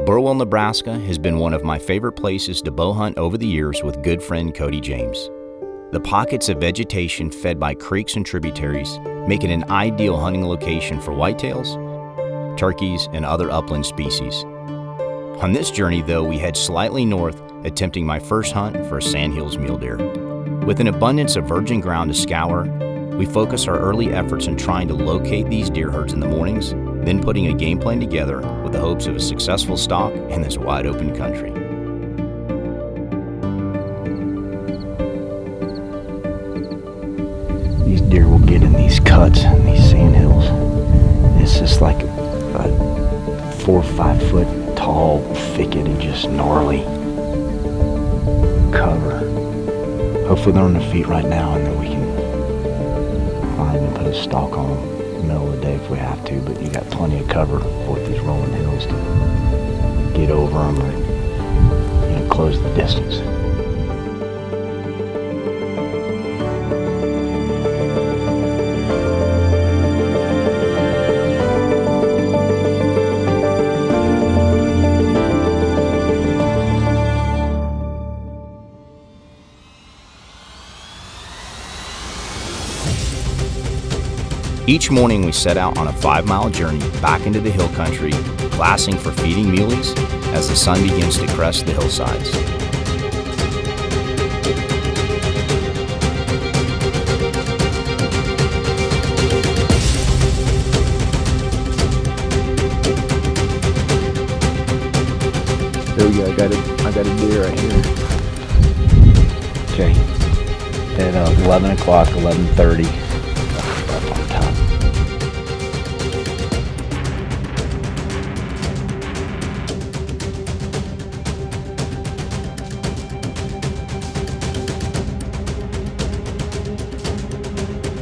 Burwell, Nebraska has been one of my favorite places to bow hunt over the years with good friend Cody James. The pockets of vegetation fed by creeks and tributaries make it an ideal hunting location for whitetails, turkeys, and other upland species. On this journey, though, we head slightly north, attempting my first hunt for a sandhills mule deer. With an abundance of virgin ground to scour, we focus our early efforts in trying to locate these deer herds in the mornings, then putting a game plan together with the hopes of a successful stalk in this wide open country. These deer will get in these cuts and these sandhills. It's just like a 4 or 5 foot tall thicket and just gnarly cover. Hopefully they're on their feet right now and then we can find and put a stalk on them in the middle of the day if we have to, but you got plenty of cover with these rolling hills to get over them or close the distance. Each morning we set out on a 5-mile journey back into the hill country, glassing for feeding muleys as the sun begins to crest the hillsides. There we go, I got a deer right here. Okay, at 11 o'clock, 11:30.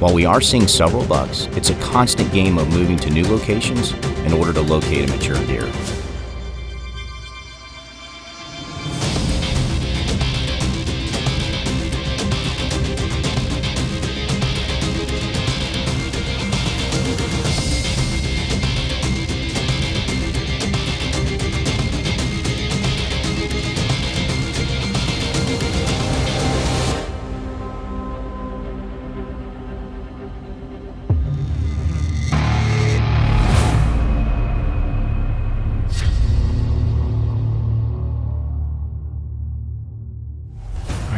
While we are seeing several bucks, it's a constant game of moving to new locations in order to locate a mature deer.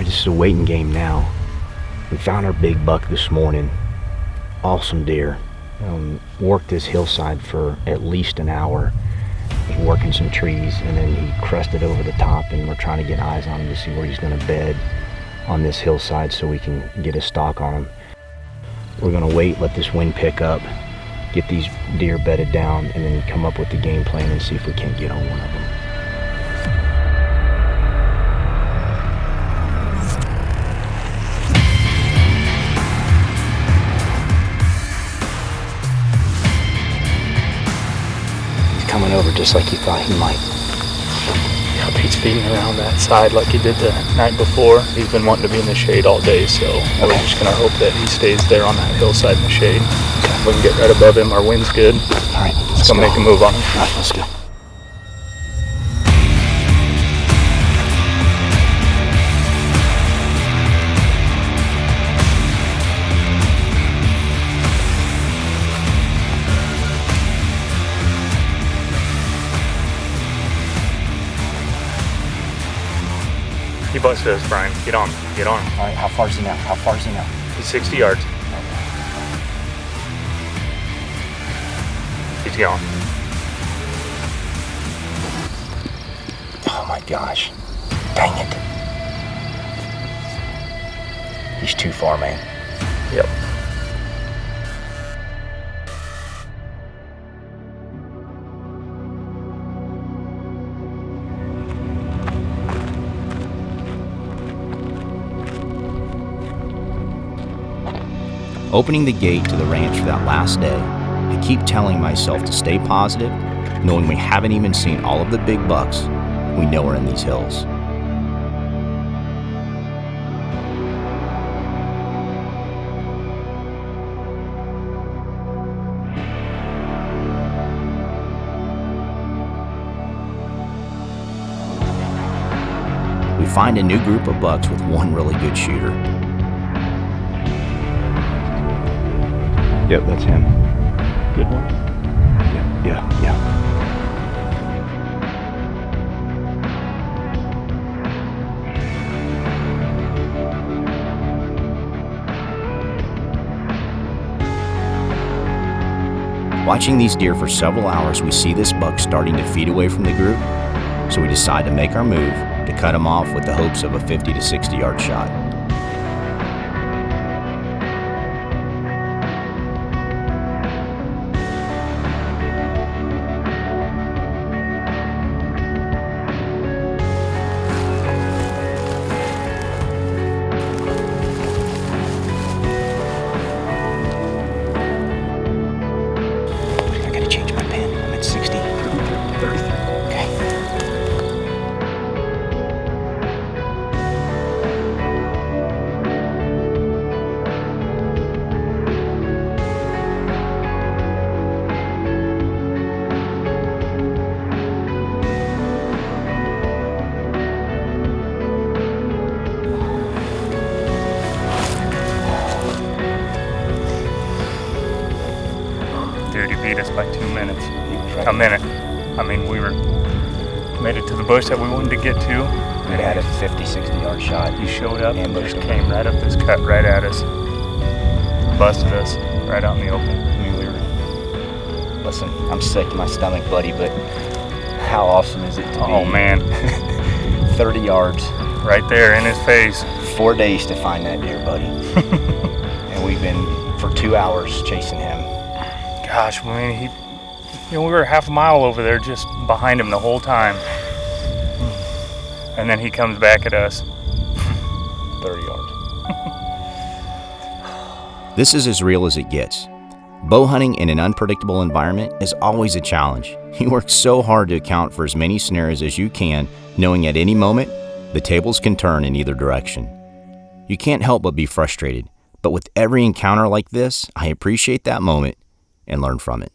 This is a waiting game now. We found our big buck this morning. Awesome deer. Worked this hillside for at least an hour. Was working some trees and then he crested over the top and we're trying to get eyes on him to see where he's going to bed on this hillside so we can get a stalk on him. We're going to wait, let this wind pick up, get these deer bedded down, and then come up with the game plan and see if we can't get on one of them. Coming over just like you thought he might. Yep, he's feeding around that side like he did the night before. He's been wanting to be in the shade all day, so we're just gonna hope that he stays there on that hillside in the shade. Okay. We can get right above him, our wind's good. All right, let's go make a move on him. All right, let's go. He busted us, Brian. Get on him. Get on him. All right, how far is he now? He's 60 yards. He's gone. Oh my gosh. Dang it. He's too far, man. Yep. Opening the gate to the ranch for that last day, I keep telling myself to stay positive, knowing we haven't even seen all of the big bucks we know are in these hills. we find a new group of bucks with one really good shooter. Yep, that's him. Good one. Yeah. Watching these deer for several hours, we see this buck starting to feed away from the group, so we decide to make our move to cut him off with the hopes of a 50 to 60 yard shot. I gotta change my pin. I'm at 60. 30. Okay. Dude, he beat us by 2 minutes. A minute. I mean, we made it to the bush that we wanted to get to. We had a 50, 60 yard shot. He showed up and Ambushed just him. came right up this cut, right at us. Busted us right out in the open. I mean, listen, I'm sick to my stomach, buddy, but how awesome is it to be? Oh, man. 30 yards. Right there in his face. 4 days to find that deer, buddy. And we've been for 2 hours chasing him. Gosh, I mean, we were half a mile over there just behind him the whole time. And then he comes back at us. 30 yards. This is as real as it gets. Bow hunting in an unpredictable environment is always a challenge. You work so hard to account for as many scenarios as you can, knowing at any moment, the tables can turn in either direction. You can't help but be frustrated, but with every encounter like this, I appreciate that moment and learn from it.